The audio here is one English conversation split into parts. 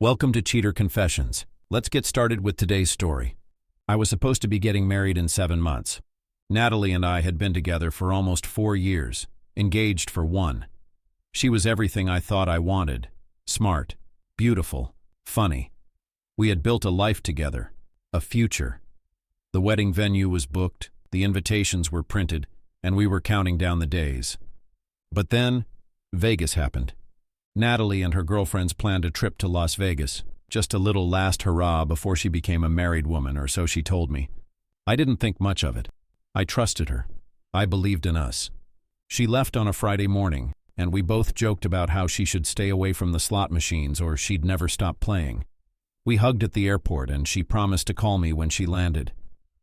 Welcome to Cheater Confessions. Let's get started with today's story. I was supposed to be getting married in 7 months. Natalie and I had been together for almost 4 years, engaged for 1. She was everything I thought I wanted. Smart, beautiful, funny. We had built a life together, a future. The wedding venue was booked, the invitations were printed, and we were counting down the days. But then, Vegas happened. Natalie and her girlfriends planned a trip to Las Vegas, just a little last hurrah before she became a married woman, or so she told me. I didn't think much of it. I trusted her. I believed in us. She left on a Friday morning, and we both joked about how she should stay away from the slot machines or she'd never stop playing. We hugged at the airport, and she promised to call me when she landed.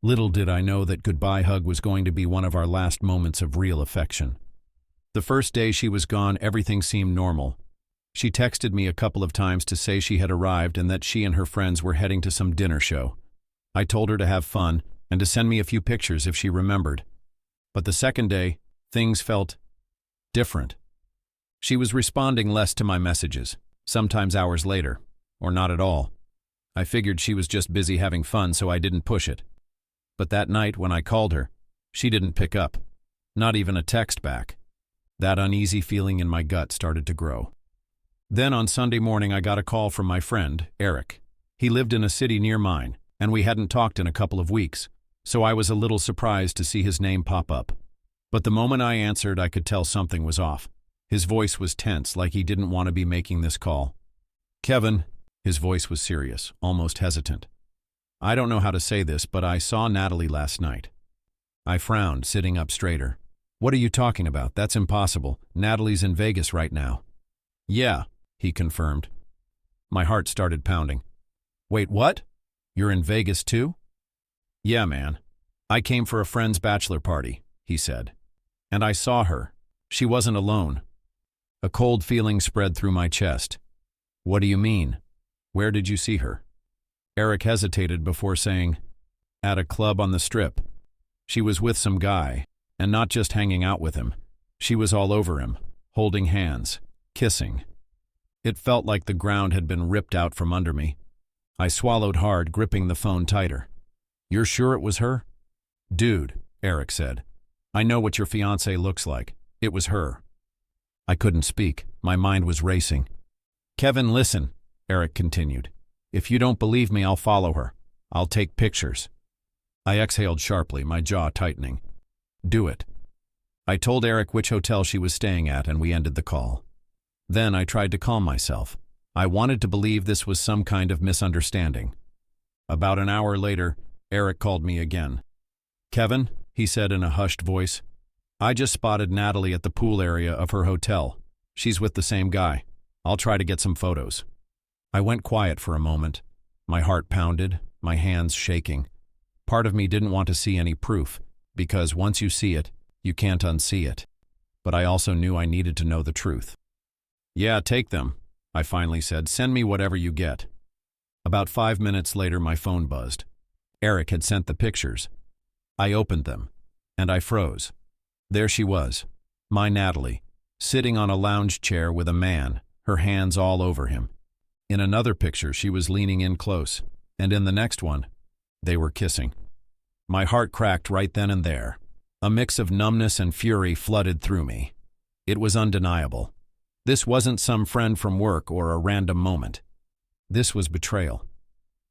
Little did I know that goodbye hug was going to be one of our last moments of real affection. The first day she was gone, everything seemed normal. She texted me a couple of times to say she had arrived and that she and her friends were heading to some dinner show. I told her to have fun and to send me a few pictures if she remembered. But the second day, things felt different. She was responding less to my messages, sometimes hours later, or not at all. I figured she was just busy having fun, so I didn't push it. But that night when I called her, she didn't pick up, not even a text back. That uneasy feeling in my gut started to grow. Then on Sunday morning I got a call from my friend, Eric. He lived in a city near mine, and we hadn't talked in a couple of weeks, so I was a little surprised to see his name pop up. But the moment I answered, I could tell something was off. His voice was tense, like he didn't want to be making this call. "Kevin," his voice was serious, almost hesitant. "I don't know how to say this, but I saw Natalie last night." I frowned, sitting up straighter. "What are you talking about? That's impossible. Natalie's in Vegas right now." "Yeah," he confirmed. My heart started pounding. "Wait, what? You're in Vegas too?" "Yeah, man. I came for a friend's bachelor party," he said. "And I saw her. She wasn't alone." A cold feeling spread through my chest. "What do you mean? Where did you see her?" Eric hesitated before saying, "At a club on the Strip. She was with some guy, and not just hanging out with him. She was all over him, holding hands, kissing." It felt like the ground had been ripped out from under me. I swallowed hard, gripping the phone tighter. "You're sure it was her?" "Dude," Eric said, "I know what your fiancée looks like. It was her." I couldn't speak. My mind was racing. "Kevin, listen," Eric continued. "If you don't believe me, I'll follow her. I'll take pictures." I exhaled sharply, my jaw tightening. "Do it." I told Eric which hotel she was staying at, and we ended the call. Then I tried to calm myself. I wanted to believe this was some kind of misunderstanding. About an hour later, Eric called me again. "Kevin," he said in a hushed voice, "I just spotted Natalie at the pool area of her hotel. She's with the same guy. I'll try to get some photos." I went quiet for a moment. My heart pounded, my hands shaking. Part of me didn't want to see any proof, because once you see it, you can't unsee it. But I also knew I needed to know the truth. "Yeah, take them," I finally said. "Send me whatever you get." About 5 minutes later, my phone buzzed. Eric had sent the pictures. I opened them, and I froze. There she was, my Natalie, sitting on a lounge chair with a man, her hands all over him. In another picture, she was leaning in close, and in the next one, they were kissing. My heart cracked right then and there. A mix of numbness and fury flooded through me. It was undeniable. This wasn't some friend from work or a random moment. This was betrayal.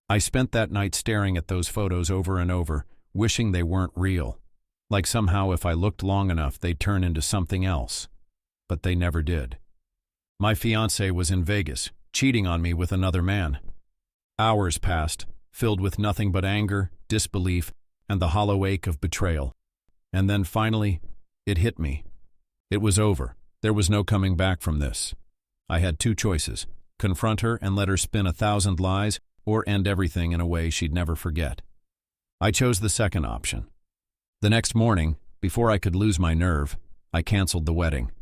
I spent that night staring at those photos over and over, wishing they weren't real. Like somehow if I looked long enough, they'd turn into something else. But they never did. My fiancée was in Vegas, cheating on me with another man. Hours passed, filled with nothing but anger, disbelief, and the hollow ache of betrayal. And then finally, it hit me. It was over. There was no coming back from this. I had 2 choices: confront her and let her spin 1,000 lies, or end everything in a way she'd never forget. I chose the second option. The next morning, before I could lose my nerve, I canceled the wedding.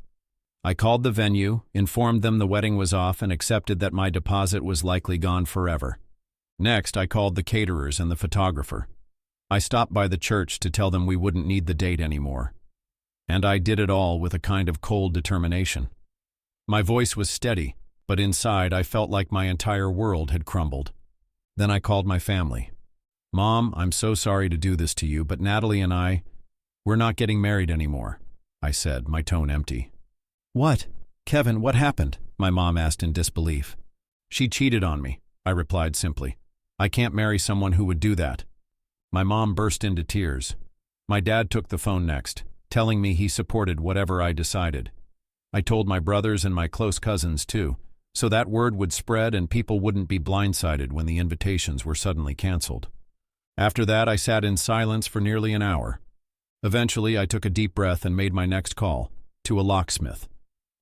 I called the venue, informed them the wedding was off, and accepted that my deposit was likely gone forever. Next, I called the caterers and the photographer. I stopped by the church to tell them we wouldn't need the date anymore. And I did it all with a kind of cold determination. My voice was steady, but inside I felt like my entire world had crumbled. Then I called my family. "Mom, I'm so sorry to do this to you, but Natalie and we're not getting married anymore," I said, my tone empty. "What? Kevin, what happened?" my mom asked in disbelief. "She cheated on me," I replied simply. "I can't marry someone who would do that." My mom burst into tears. My dad took the phone next, telling me he supported whatever I decided. I told my brothers and my close cousins too, so that word would spread and people wouldn't be blindsided when the invitations were suddenly canceled. After that, I sat in silence for nearly an hour. Eventually, I took a deep breath and made my next call, to a locksmith.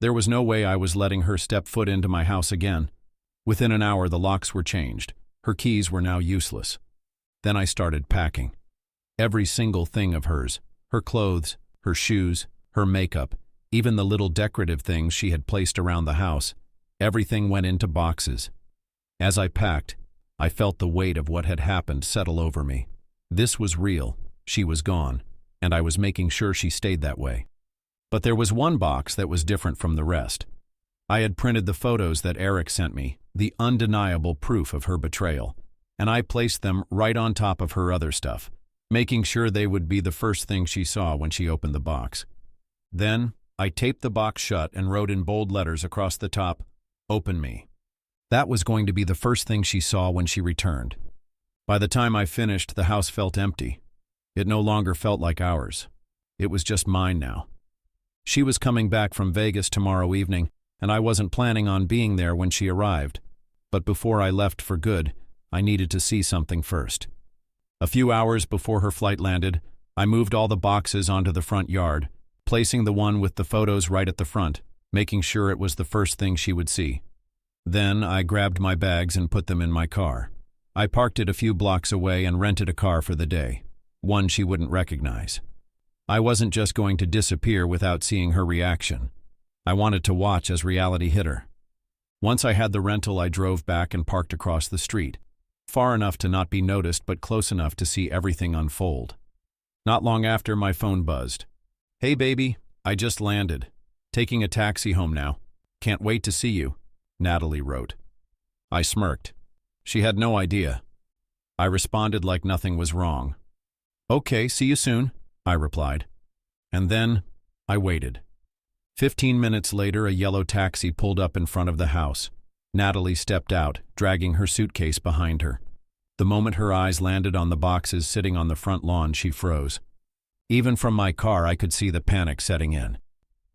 There was no way I was letting her step foot into my house again. Within an hour, the locks were changed. Her keys were now useless. Then I started packing. Every single thing of hers, her clothes, her shoes, her makeup, even the little decorative things she had placed around the house, everything went into boxes. As I packed, I felt the weight of what had happened settle over me. This was real. She was gone, and I was making sure she stayed that way. But there was one box that was different from the rest. I had printed the photos that Eric sent me, the undeniable proof of her betrayal, and I placed them right on top of her other stuff, making sure they would be the first thing she saw when she opened the box. Then, I taped the box shut and wrote in bold letters across the top, "Open me." That was going to be the first thing she saw when she returned. By the time I finished, the house felt empty. It no longer felt like ours. It was just mine now. She was coming back from Vegas tomorrow evening, and I wasn't planning on being there when she arrived. But before I left for good, I needed to see something first. A few hours before her flight landed, I moved all the boxes onto the front yard, placing the one with the photos right at the front, making sure it was the first thing she would see. Then I grabbed my bags and put them in my car. I parked it a few blocks away and rented a car for the day, one she wouldn't recognize. I wasn't just going to disappear without seeing her reaction. I wanted to watch as reality hit her. Once I had the rental, I drove back and parked across the street, far enough to not be noticed but close enough to see everything unfold. Not long after, my phone buzzed. "Hey baby, I just landed. Taking a taxi home now. Can't wait to see you," Natalie wrote. I smirked. She had no idea. I responded like nothing was wrong. "Okay, see you soon," I replied. And then, I waited. 15 minutes later, a yellow taxi pulled up in front of the house. Natalie stepped out, dragging her suitcase behind her. The moment her eyes landed on the boxes sitting on the front lawn, she froze. Even from my car, I could see the panic setting in.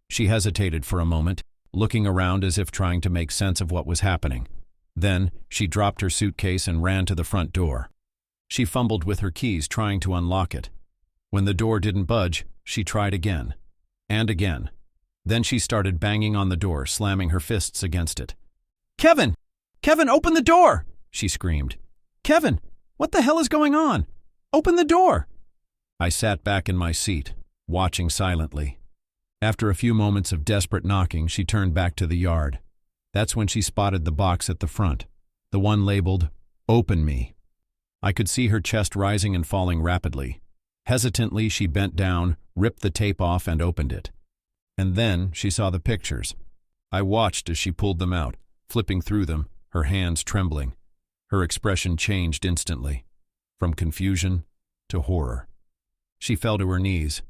She hesitated for a moment, looking around as if trying to make sense of what was happening. Then, she dropped her suitcase and ran to the front door. She fumbled with her keys, trying to unlock it. When the door didn't budge, she tried again. And again. Then she started banging on the door, slamming her fists against it. "Kevin! Kevin, open the door!" she screamed. "Kevin, what the hell is going on? Open the door!" I sat back in my seat, watching silently. After a few moments of desperate knocking, she turned back to the yard. That's when she spotted the box at the front, the one labeled, "Open Me." I could see her chest rising and falling rapidly. Hesitantly, she bent down, ripped the tape off, and opened it. And then she saw the pictures. I watched as she pulled them out, flipping through them, her hands trembling. Her expression changed instantly, from confusion to horror. She fell to her knees.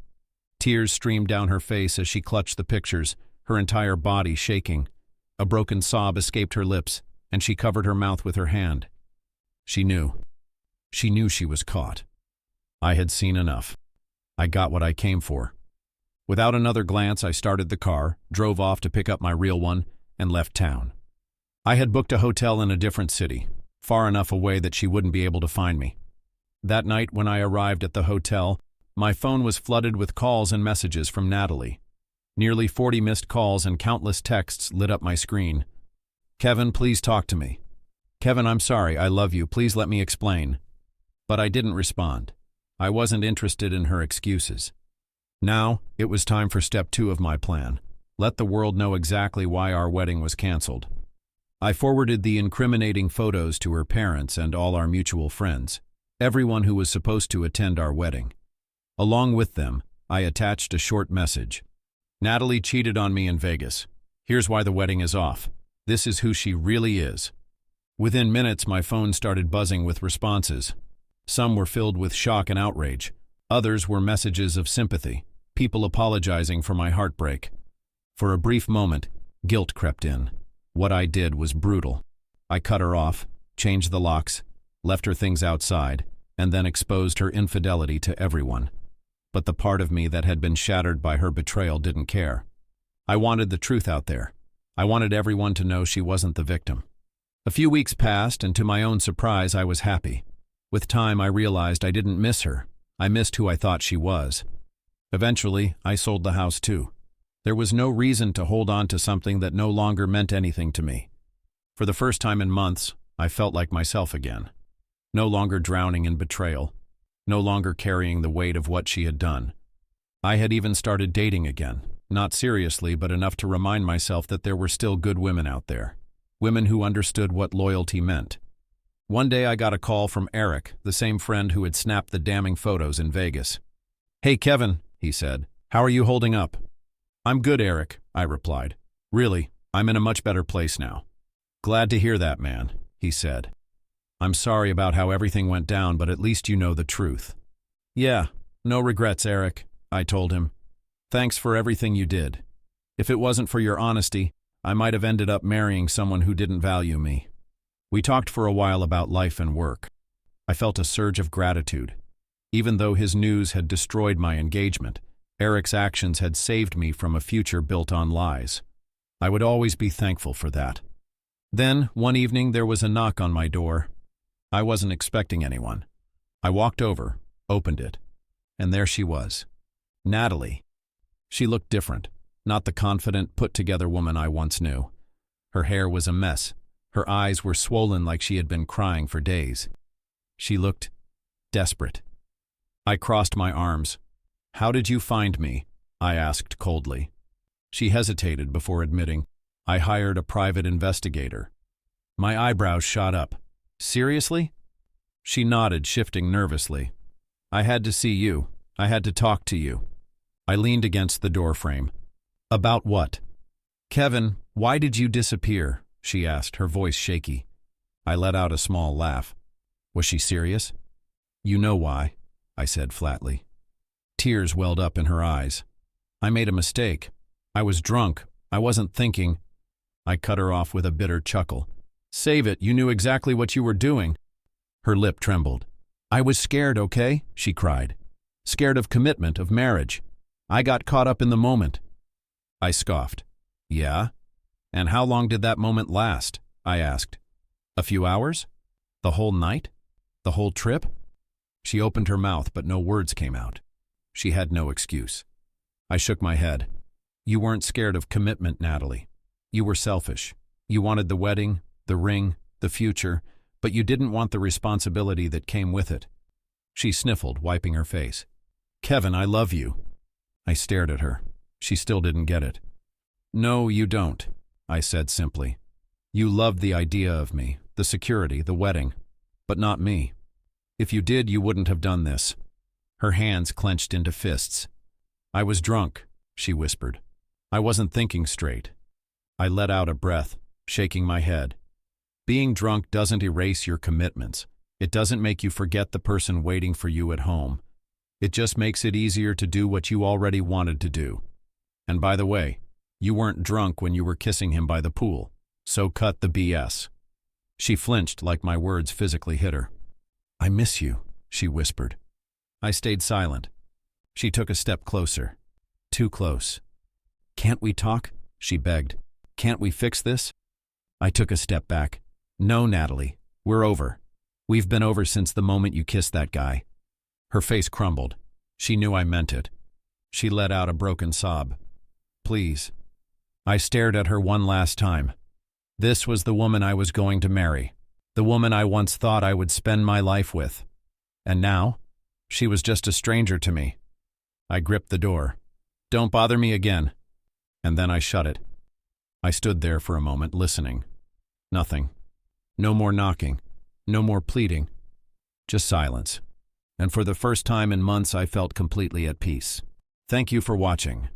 Tears streamed down her face as she clutched the pictures, her entire body shaking. A broken sob escaped her lips, and she covered her mouth with her hand. She knew. She knew she was caught. I had seen enough. I got what I came for. Without another glance, I started the car, drove off to pick up my real one, and left town. I had booked a hotel in a different city, far enough away that she wouldn't be able to find me. That night, when I arrived at the hotel, my phone was flooded with calls and messages from Natalie. Nearly 40 missed calls and countless texts lit up my screen. "Kevin, please talk to me. Kevin, I'm sorry, I love you, please let me explain." But I didn't respond. I wasn't interested in her excuses. Now, it was time for step 2 of my plan. Let the world know exactly why our wedding was canceled. I forwarded the incriminating photos to her parents and all our mutual friends, everyone who was supposed to attend our wedding. Along with them, I attached a short message. "Natalie cheated on me in Vegas. Here's why the wedding is off. This is who she really is. Within minutes, my phone started buzzing with responses. Some were filled with shock and outrage. Others were messages of sympathy, people apologizing for my heartbreak. For a brief moment, guilt crept in. What I did was brutal. I cut her off, changed the locks, left her things outside, and then exposed her infidelity to everyone. But the part of me that had been shattered by her betrayal didn't care. I wanted the truth out there. I wanted everyone to know she wasn't the victim. A few weeks passed, and to my own surprise, I was happy. With time, I realized I didn't miss her. I missed who I thought she was. Eventually, I sold the house too. There was no reason to hold on to something that no longer meant anything to me. For the first time in months, I felt like myself again. No longer drowning in betrayal. No longer carrying the weight of what she had done. I had even started dating again. Not seriously, but enough to remind myself that there were still good women out there. Women who understood what loyalty meant. One day I got a call from Eric, the same friend who had snapped the damning photos in Vegas. "Hey Kevin," he said, "how are you holding up?" "I'm good, Eric," I replied. "Really, I'm in a much better place now." "Glad to hear that, man," he said. "I'm sorry about how everything went down, but at least you know the truth." "Yeah, no regrets, Eric," I told him. "Thanks for everything you did. If it wasn't for your honesty, I might have ended up marrying someone who didn't value me." We talked for a while about life and work. I felt a surge of gratitude. Even though his news had destroyed my engagement, Eric's actions had saved me from a future built on lies. I would always be thankful for that. Then, one evening, there was a knock on my door. I wasn't expecting anyone. I walked over, opened it, and there she was. Natalie. She looked different, not the confident, put-together woman I once knew. Her hair was a mess. Her eyes were swollen like she had been crying for days. She looked desperate. I crossed my arms. "How did you find me?" I asked coldly. She hesitated before admitting, "I hired a private investigator." My eyebrows shot up. "Seriously?" She nodded, shifting nervously. "I had to see you. I had to talk to you." I leaned against the doorframe. "About what?" "Kevin, why did you disappear?" she asked, her voice shaky. I let out a small laugh. Was she serious? "You know why," I said flatly. Tears welled up in her eyes. "I made a mistake. I was drunk. I wasn't thinking." I cut her off with a bitter chuckle. "Save it, you knew exactly what you were doing." Her lip trembled. "I was scared, okay?" she cried. "Scared of commitment, of marriage. I got caught up in the moment." I scoffed. "Yeah? And how long did that moment last?" I asked. "A few hours? The whole night? The whole trip?" She opened her mouth, but no words came out. She had no excuse. I shook my head. "You weren't scared of commitment, Natalie. You were selfish. You wanted the wedding, the ring, the future, but you didn't want the responsibility that came with it." She sniffled, wiping her face. "Kevin, I love you." I stared at her. She still didn't get it. "No, you don't," I said simply. "You loved the idea of me, the security, the wedding, but not me. If you did, you wouldn't have done this." Her hands clenched into fists. "I was drunk," she whispered. "I wasn't thinking straight." I let out a breath, shaking my head. Being drunk doesn't erase your commitments. It doesn't make you forget the person waiting for you at home. It just makes it easier to do what you already wanted to do. And by the way, you weren't drunk when you were kissing him by the pool, so cut the BS. She flinched like my words physically hit her. "I miss you," she whispered. I stayed silent. She took a step closer. Too close. "Can't we talk?" she begged. "Can't we fix this?" I took a step back. "No, Natalie. We're over. We've been over since the moment you kissed that guy." Her face crumbled. She knew I meant it. She let out a broken sob. "Please." I stared at her one last time. This was the woman I was going to marry. The woman I once thought I would spend my life with. And now, she was just a stranger to me. I gripped the door. "Don't bother me again." And then I shut it. I stood there for a moment, listening. Nothing. No more knocking. No more pleading. Just silence. And for the first time in months, I felt completely at peace. Thank you for watching.